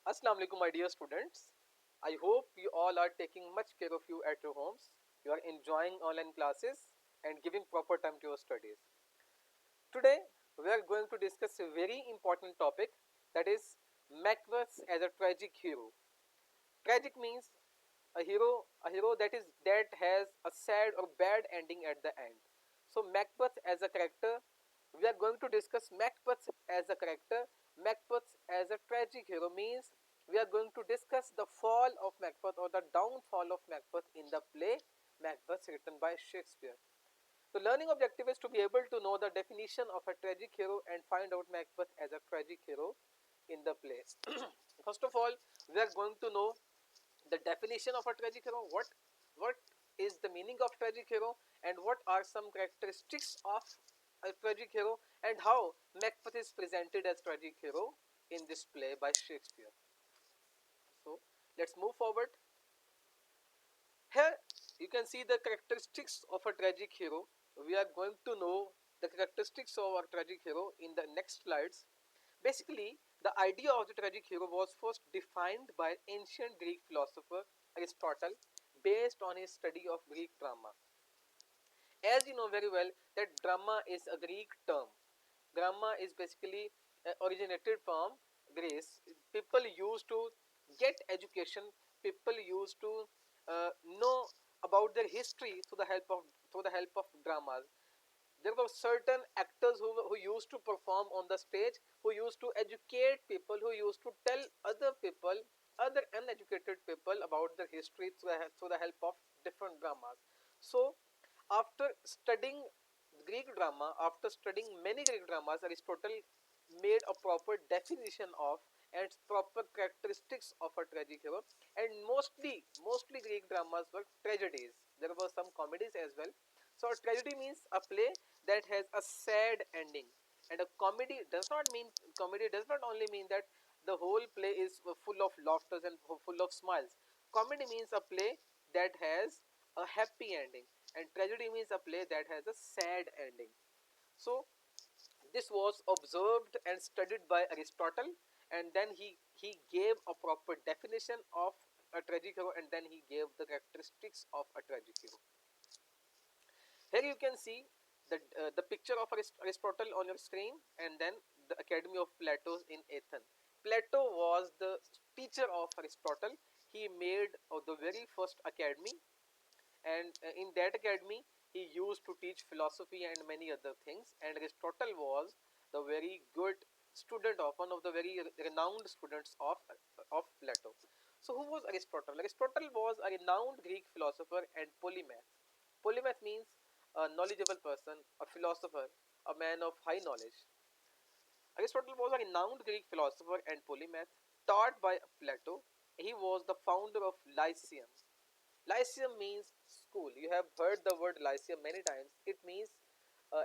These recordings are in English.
Assalamu alaikum, my dear students. I hope you all are taking much care of you at your homes. You are enjoying online classes and giving proper time to your studies. Today, we are going to discuss a very important topic, that is Macbeth as a tragic hero. Tragic means a hero that has a sad or bad ending at the end. So Macbeth as a character, we are going to discuss Macbeth as a character. Macbeth as a tragic hero means we are going to discuss the fall of Macbeth or the downfall of Macbeth in the play Macbeth written by Shakespeare. The learning objective is to be able to know the definition of a tragic hero and find out Macbeth as a tragic hero in the play. First of all, we are going to know the definition of a tragic hero, what is the meaning of tragic hero, and what are some characteristics of a tragic hero, and how Macbeth is presented as tragic hero in this play by Shakespeare. So let's move forward. Here you can see the characteristics of a tragic hero. We are going to know the characteristics of a tragic hero in the next slides. Basically, the idea of the tragic hero was first defined by ancient Greek philosopher Aristotle based on his study of Greek drama. As you know very well that drama is a Greek term. Drama is basically originated from Greece. People used to get education. People used to know about their history through the help of dramas. There were certain actors who used to perform on the stage, who used to educate people, who used to tell other people, other uneducated people about their history through the help of different dramas. So after studying Greek drama, after studying many Greek dramas, Aristotle made a proper definition of and proper characteristics of a tragic hero. And mostly Greek dramas were tragedies. There were some comedies as well. So a tragedy means a play that has a sad ending, and a comedy does not only mean that the whole play is full of laughter and full of smiles. Comedy means a play that has a happy ending, and tragedy means a play that has a sad ending. So this was observed and studied by Aristotle, and then he gave a proper definition of a tragic hero, and then he gave the characteristics of a tragic hero. Here you can see the picture of Aristotle on your screen, and then the Academy of Plato in Athens. Plato was the teacher of Aristotle. He made the very first academy, and in that academy he used to teach philosophy and many other things. And Aristotle was the very good student of one of the very renowned students of Plato. So who was Aristotle? Aristotle was a renowned Greek philosopher and polymath. Polymath means a knowledgeable person, a philosopher, a man of high knowledge. Aristotle was a renowned Greek philosopher and polymath taught by Plato. He was the founder of Lyceum. Lyceum means school. You have heard the word Lyceum many times. It means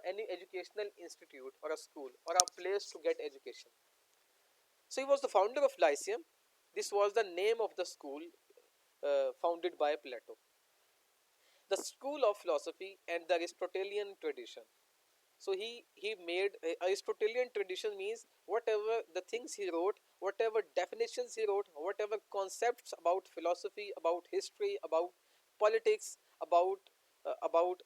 any educational institute or a school or a place to get education. So he was the founder of Lyceum. This was the name of the school founded by Plato. The school of philosophy and the Aristotelian tradition. So he made Aristotelian tradition means whatever the things he wrote, whatever definitions he wrote, whatever concepts about philosophy, about history, about politics, about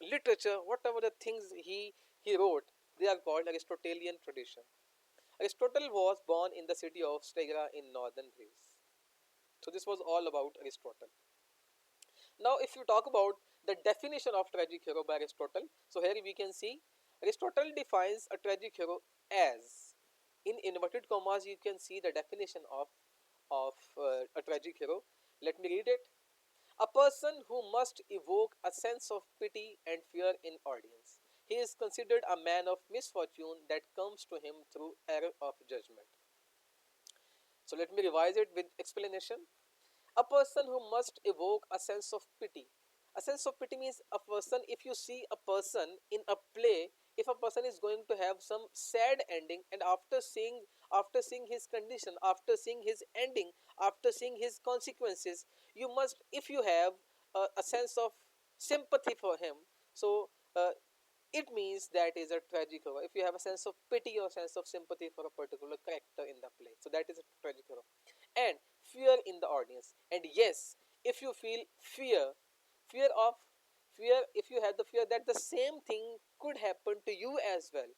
literature, whatever the things he wrote, they are called Aristotelian tradition. Aristotle was born in the city of Stagira in northern Greece. So this was all about Aristotle. Now, if you talk about the definition of tragic hero by Aristotle, so here we can see Aristotle defines a tragic hero as, in inverted commas, you can see the definition of a tragic hero. Let me read it. A person who must evoke a sense of pity and fear in audience. He is considered a man of misfortune that comes to him through error of judgment. So let me revise it with explanation. A person who must evoke a sense of pity. A sense of pity means a person, if you see a person in a play, if a person is going to have some sad ending, and after seeing his condition, after seeing his ending, after seeing his consequences, you must, if you have a sense of sympathy for him, so it means that is a tragic hero. If you have a sense of pity or sense of sympathy for a particular character in the play, so that is a tragic hero. And fear in the audience. And yes, if you feel fear of fear, if you have the fear that the same thing could happen to you as well,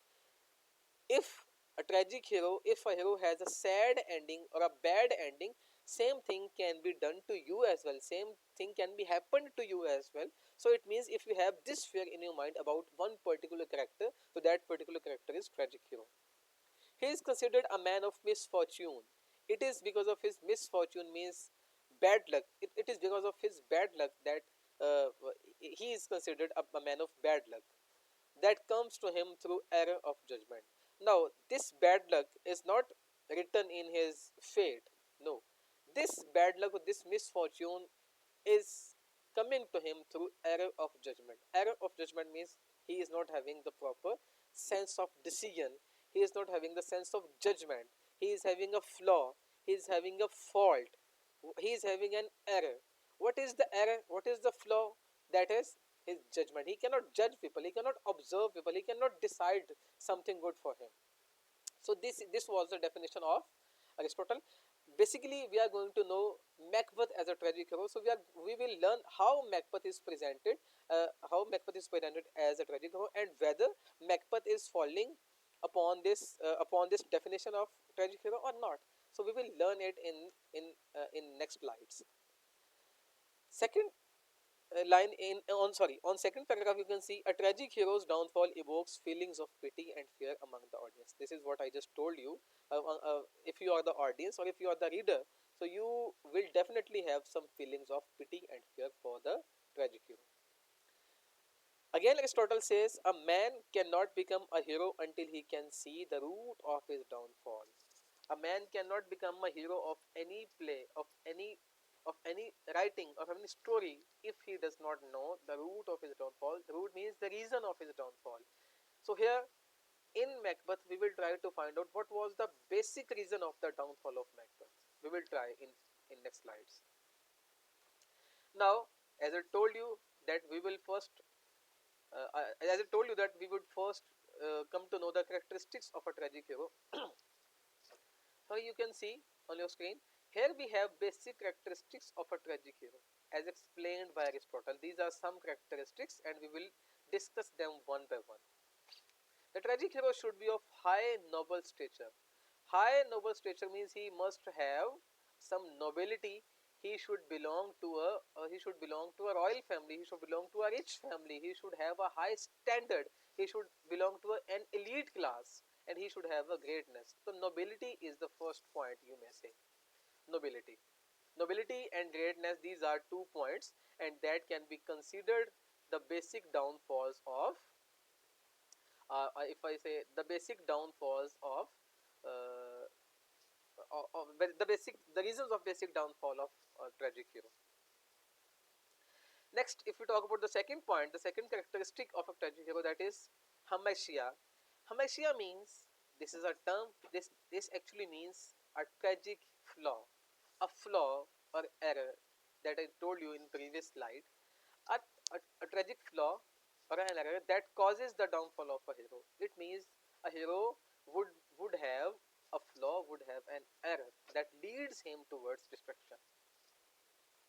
if a tragic hero, if a hero has a sad ending or a bad ending, same thing can be done to you as well, same thing can be happened to you as well. So it means if you have this fear in your mind about one particular character, so that particular character is tragic hero. He is considered a man of misfortune. It is because of his misfortune, means bad luck. It is because of his bad luck that uh, he is considered a man of bad luck that comes to him through error of judgment. Now, this bad luck is not written in his fate. No. This bad luck or this misfortune is coming to him through error of judgment. Error of judgment means he is not having the proper sense of decision, he is not having the sense of judgment, he is having a flaw, he is having a fault, he is having an error. What is the error? What is the flaw? That is his judgment. He cannot judge people, he cannot observe people, he cannot decide something good for him. So this was the definition of Aristotle. Basically, we are going to know Macbeth as a tragic hero. So we will learn how Macbeth is presented, as a tragic hero, and whether Macbeth is falling upon this definition of tragic hero or not. So we will learn it in next slides. Second line in on sorry on second paragraph, you can see a tragic hero's downfall evokes feelings of pity and fear among the audience. This is what I just told you. If you are the audience or if you are the reader, so you will definitely have some feelings of pity and fear for the tragic hero. Again, Aristotle says a man cannot become a hero until he can see the root of his downfall. A man cannot become a hero of any play, of any writing, of any story, if he does not know the root of his downfall. Root means the reason of his downfall. So here in Macbeth, we will try to find out what was the basic reason of the downfall of Macbeth. We will try in next slides. Now, as I told you that we will first, as I told you that we would first come to know the characteristics of a tragic hero. So you can see on your screen, here we have basic characteristics of a tragic hero as explained by Aristotle. These are some characteristics and we will discuss them one by one. The tragic hero should be of high noble stature. High noble stature means he must have some nobility. He should belong to a royal family. He should belong to a rich family. He should have a high standard. He should belong to an elite class, and he should have a greatness. So nobility is the first point, you may say. Nobility. Nobility and greatness, these are 2 points, and that can be considered the basic downfalls if I say the basic downfalls uh, the reasons of basic downfall of tragic hero. Next, if we talk about the second point, the second characteristic of a tragic hero, that is hamartia. Hamartia means, this is a term, this actually means a tragic flaw, a flaw or error that I told you in previous slide, a, a tragic flaw or an error that causes the downfall of a hero. It means a hero would have a flaw, would have an error that leads him towards destruction.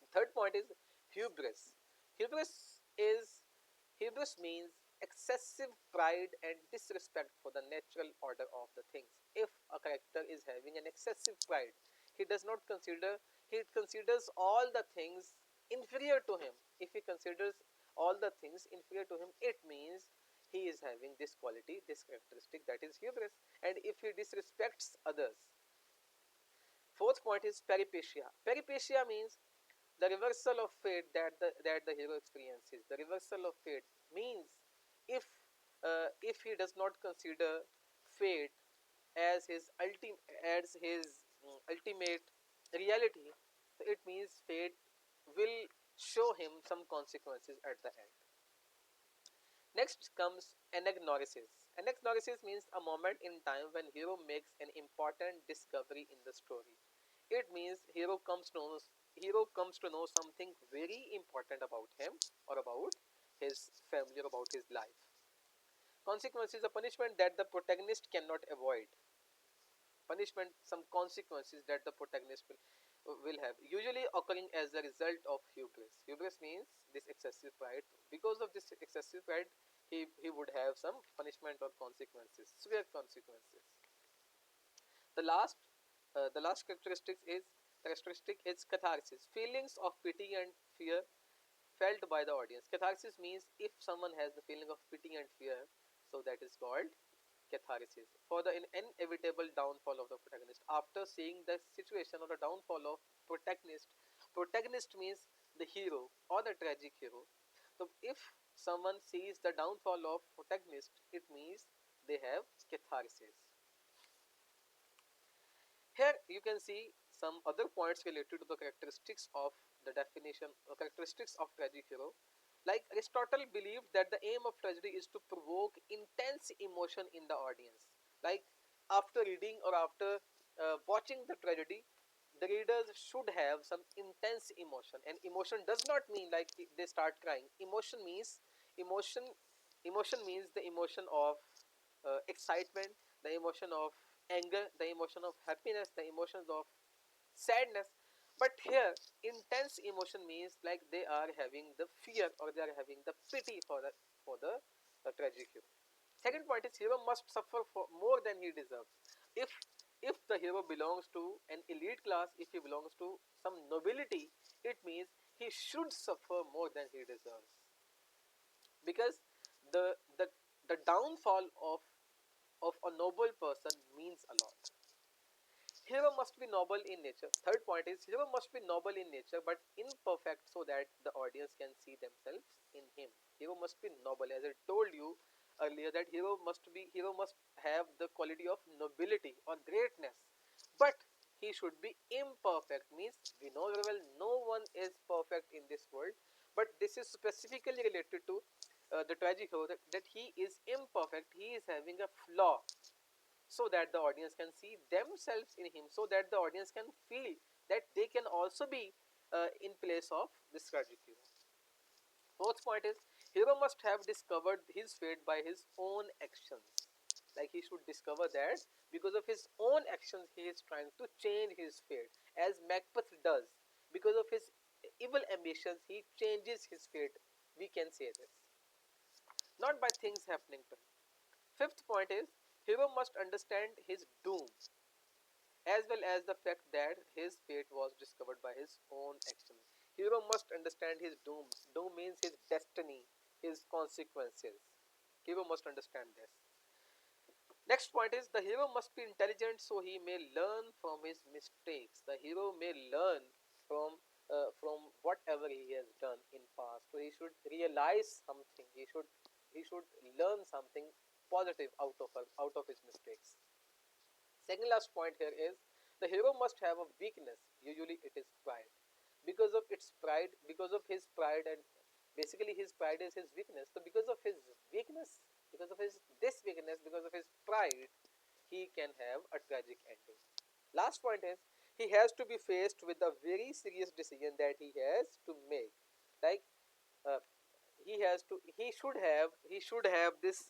The third point is hubris. Hubris is hubris means excessive pride and disrespect for the natural order of the things. If a character is having an excessive pride, he does not consider he considers all the things inferior to him. If he considers all the things inferior to him, it means he is having this quality, this characteristic, that is hubris. And if he disrespects others. Fourth point is peripecia. Peripecia means the reversal of fate that the hero experiences. The reversal of fate means if if he does not consider fate as his ultimate reality, so it means fate will show him some consequences at the end. Next comes anagnorisis. Anagnorisis means a moment in time when hero makes an important discovery in the story. It means hero comes to know something very important about him or about his family or about his life. Consequence is a punishment that the protagonist cannot avoid. Punishment, some consequences that the protagonist will. will have, usually occurring as a result of hubris. Hubris means this excessive pride. Because of this excessive pride, he would have some punishment or consequences, severe consequences. The last the last characteristic is catharsis, feelings of pity and fear felt by the audience. Catharsis means if someone has the feeling of pity and fear, so that is called catharsis. For the inevitable downfall of the protagonist. After seeing the situation or the downfall of protagonist means the hero or the tragic hero. So if someone sees the downfall of protagonist, it means they have catharsis. Here you can see some other points related to the characteristics of the definition or characteristics of tragic hero. Like Aristotle believed that the aim of tragedy is to provoke intense emotion in the audience. Like after reading or after watching the tragedy, the readers should have some intense emotion. And emotion does not mean like they start crying. Emotion. Emotion means the emotion of excitement, the emotion of anger, the emotion of happiness, the emotions of sadness. But here, intense emotion means like they are having the fear or they are having the pity for the tragic hero. Second point is hero must suffer for more than he deserves. If if the hero belongs to an elite class, if he belongs to some nobility, it means he should suffer more than he deserves. Because the the the downfall of a noble person means a lot. Hero must be noble in nature. Third point is hero must be noble in nature but imperfect so that the audience can see themselves in him. Hero must be noble. As I told you earlier that hero must have the quality of nobility or greatness. But he should be imperfect means we know very well no one is perfect in this world, but this is specifically related to the tragic hero that he is imperfect, he is having a flaw, so that the audience can see themselves in him, so that the audience can feel that they can also be in place of this tragic hero. Fourth point is hero must have discovered his fate by his own actions. Like he should discover that because of his own actions he is trying to change his fate, as Macbeth does. Because of his evil ambitions he changes his fate, we can say this, not by things happening to him. Fifth point is hero must understand his doom, as well as the fact that his fate was discovered by his own actions. Hero must understand his doom. Doom means his destiny, his consequences. Hero must understand this. Next point is the hero must be intelligent so he may learn from his mistakes. The hero may learn from whatever he has done in past. So he should realize something. He should learn something positive out of his mistakes. Second last point here is the hero must have a weakness. Usually it is pride. Because of its pride, because of his pride, and basically his pride is his weakness. So because of his weakness, because of his this weakness, because of his pride, he can have a tragic ending. Last point is he has to be faced with a very serious decision that he has to make. Like uh, he should have this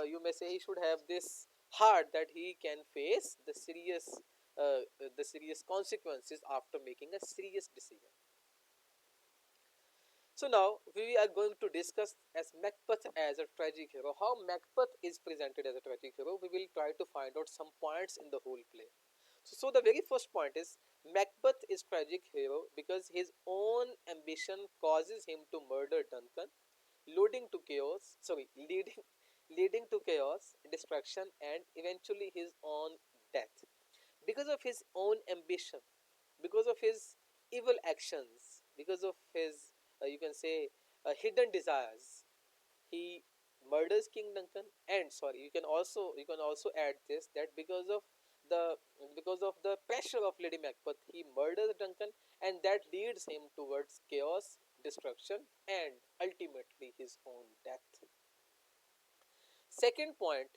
you may say he should have this heart that he can face the serious consequences after making a serious decision. So now we are going to discuss as Macbeth as a tragic hero. How Macbeth is presented as a tragic hero, we will try to find out some points in the whole play. So the very first point is Macbeth is tragic hero because his own ambition causes him to murder Duncan, leading to chaos. Sorry, leading to chaos, destruction, and eventually his own death. Because of his own ambition, because of his evil actions, because of his you can say hidden desires, he murders King Duncan. And sorry, you can also add this that the because of the pressure of Lady Macbeth, he murders Duncan, and that leads him towards chaos, destruction, and ultimately his own death. Second point,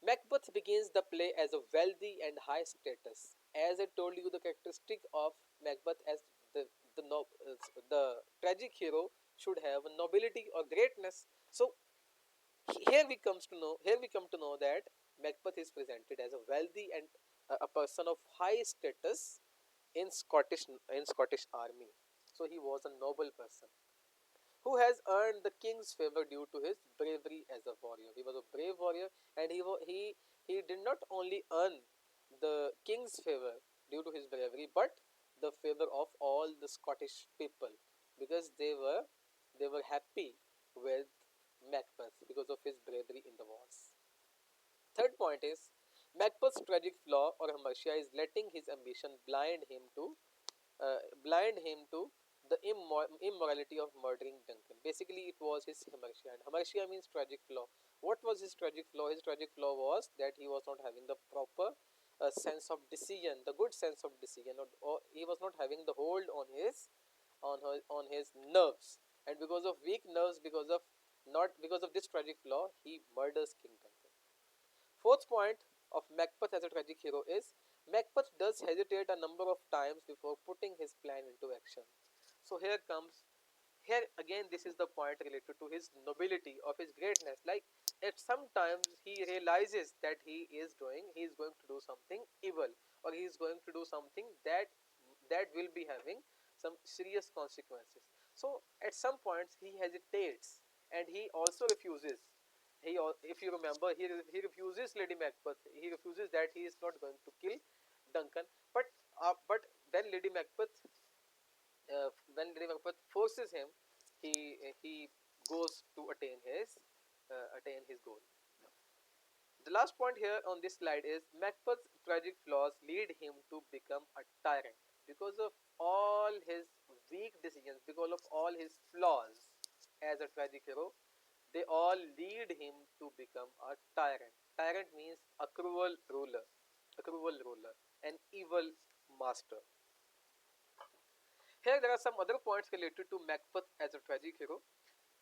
Macbeth begins the play as a wealthy and high status. As I told you, the characteristic of Macbeth as the tragic hero should have nobility or greatness. So here we come to know that Macbeth is presented as a wealthy and a person of high status, in Scottish army. So he was a noble person who has earned the king's favor due to his bravery as a warrior. He was a brave warrior, and he did not only earn the king's favor due to his bravery, but the favor of all the Scottish people, because they were happy with Macbeth because of his bravery in the wars. Third point is Macbeth's tragic flaw or hamartia is letting his ambition blind him to the immorality of murdering Duncan. Basically, it was his hamartia, and hamartia means tragic flaw. What was his tragic flaw? His tragic flaw was that he was not having the proper sense of decision, the good sense of decision, or he was not having the hold on his nerves, and because of weak nerves, because of this tragic flaw, he murders King Duncan. Fourth point of Macbeth as a tragic hero is Macbeth does hesitate a number of times before putting his plan into action. So here again, this is the point related to his nobility, of his greatness. Like, at sometimes he realizes that he is going to do something evil, or he is going to do something that will be having some serious consequences. So at some points he hesitates, and he also refuses. If you remember, he refuses Lady Macbeth. He refuses that he is not going to kill Duncan. But when Lady Macbeth forces him, he goes to attain his goal. The last point here on this slide is Macbeth's tragic flaws lead him to become a tyrant because of all his weak decisions, because of all his flaws as a tragic hero. They all lead him to become a tyrant. Tyrant means a cruel ruler, an evil master. Here there are some other points related to Macbeth as a tragic hero.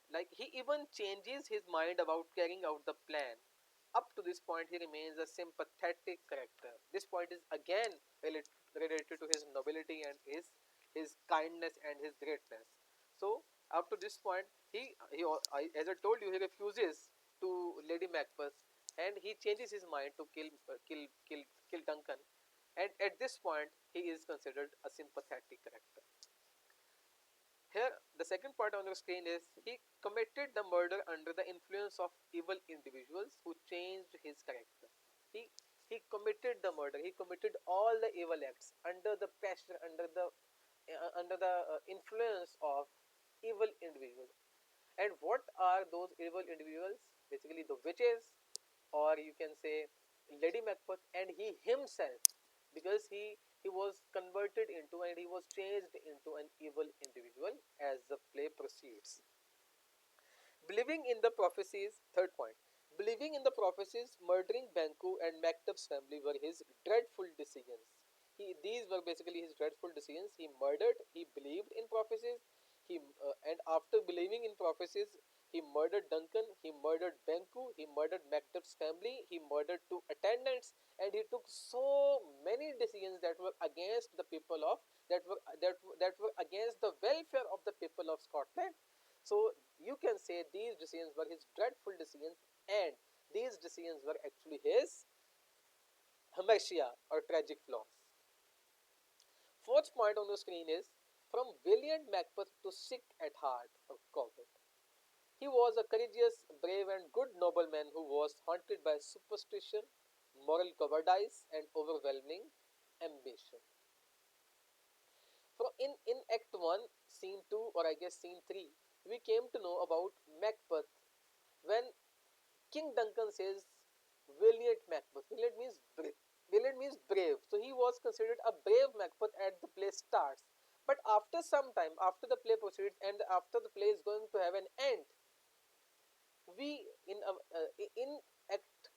Like, he even changes his mind about carrying out the plan. Up to this point, he remains a sympathetic character. This point is again related to his nobility and his kindness and his greatness. So up to this point, as I told you, he refuses to Lady Macbeth, and he changes his mind to kill Duncan. And at this point, he is considered a sympathetic character. Here, the second part on your screen is he committed the murder under the influence of evil individuals who changed his character. He he committed the murder. He committed all the evil acts under the pressure, under the influence of evil individuals. And what are those evil individuals? Basically, the witches, or you can say Lady Macbeth, and he himself, because he was converted into, and he was changed into, an evil individual as the play proceeds. Believing in the prophecies, third point. Believing in the prophecies, murdering Banquo and Macduff's family were his dreadful decisions. These were basically his dreadful decisions. He murdered, he believed in prophecies, and after believing in prophecies, he murdered Duncan, he murdered Banquo, he murdered Macduff's family, he murdered two attendants, and he took so many decisions that were against the people of that were against the welfare of the people of Scotland. So you can say these decisions were his dreadful decisions, and these decisions were actually his hamartia or tragic flaws. Fourth point on the screen is from valiant Macbeth to sick at heart or coward. He was a courageous, brave, and good nobleman who was haunted by superstition, moral cowardice, and overwhelming ambition. So in Act 1, Scene 2, or I guess Scene 3, we came to know about Macbeth when King Duncan says valiant Macbeth. Valiant means brave. So he was considered a brave Macbeth at the play starts. But after some time, after the play proceeds and after the play is going to have an end, we in Act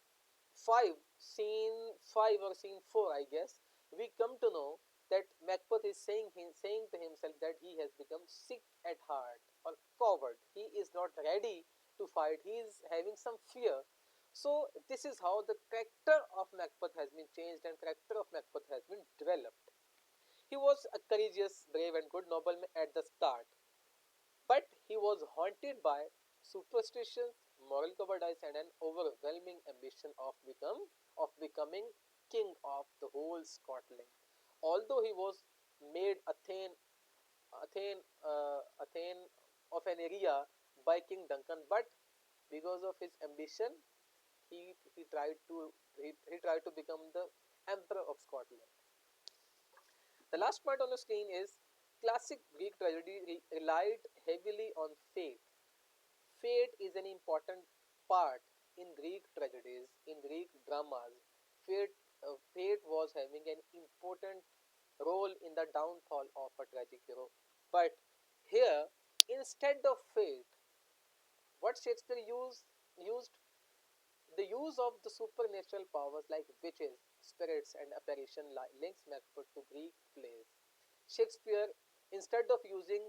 5, Scene 5 or Scene 4, I guess, we come to know that Macbeth is saying to himself that he has become sick at heart or coward. He is not ready to fight. He is having some fear. So this is how the character of Macbeth has been changed and character of Macbeth has been developed. He was a courageous, brave, and good nobleman at the start, but he was haunted by superstitions, moral cowardice, and an overwhelming ambition of becoming king of the whole Scotland. Although he was made Athene of an area by King Duncan, but because of his ambition, he tried to he tried to become the Emperor of Scotland. The last point on the screen is classic Greek tragedy relied heavily on fate. Fate is an important part in Greek tragedies, in Greek dramas. Fate was having an important role in the downfall of a tragic hero. But here, instead of fate, what Shakespeare used the use of the supernatural powers like witches, spirits, and apparition links Macbeth to Greek plays. Shakespeare, instead of using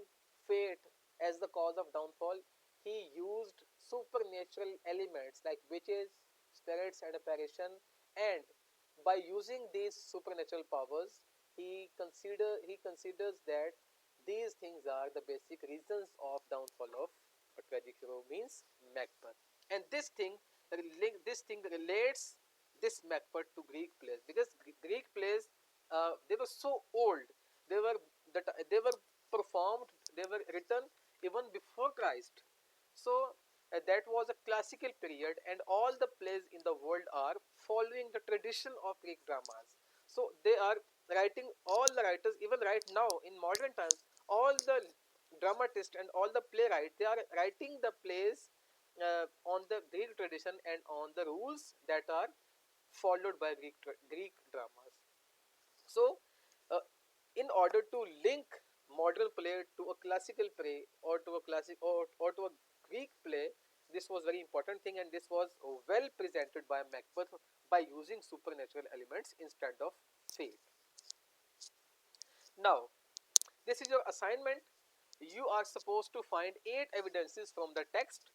fate as the cause of downfall, he used supernatural elements like witches, spirits, and apparition. And by using these supernatural powers, he considers that these things are the basic reasons of downfall of a tragic hero, means Macbeth. And this thing relates this Macbeth to Greek plays, because Greek plays, they were so old. They were they were performed, they were written even before Christ. So that was a classical period, and all the plays in the world are following the tradition of Greek dramas. So they are writing, all the writers even right now in modern times, all the dramatists and all the playwrights, they are writing the plays on the Greek tradition and on the rules that are followed by Greek dramas. So, uh, in order to link modern play to a classical play, or to a or to a Greek play, this was very important thing, and this was well presented by Macbeth by using supernatural elements instead of fate. Now, this is your assignment. You are supposed to find 8 evidences from the text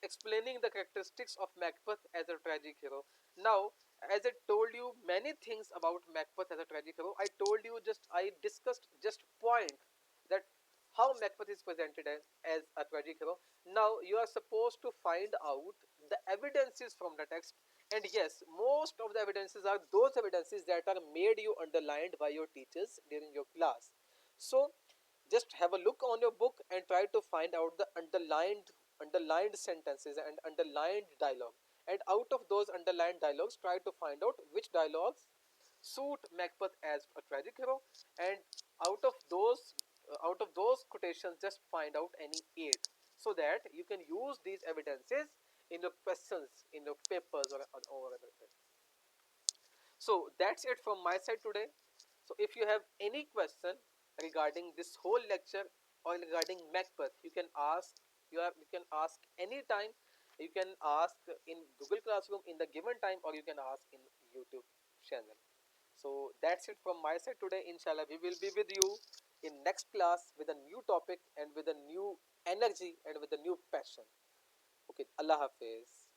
explaining the characteristics of Macbeth as a tragic hero. Now, as I told you many things about Macbeth as a tragic hero, I discussed just point that how Macbeth is presented as a tragic hero. Now, you are supposed to find out the evidences from the text. And yes, most of the evidences are those evidences that are made you underlined by your teachers during your class. So, just have a look on your book and try to find out the underlined sentences and underlined dialogue. And out of those underlined dialogues, try to find out which dialogues suit Macbeth as a tragic hero. And out of those quotations, just find out any 8, so that you can use these evidences in your questions, in your papers, or other things. So that's it from my side today. So if you have any question regarding this whole lecture or regarding Macbeth, you can ask. You can ask anytime. You can ask in Google Classroom in the given time, or you can ask in YouTube channel. So that's it from my side today. Inshallah, we will be with you in next class with a new topic and with a new energy and with a new passion. Okay, Allah Hafiz.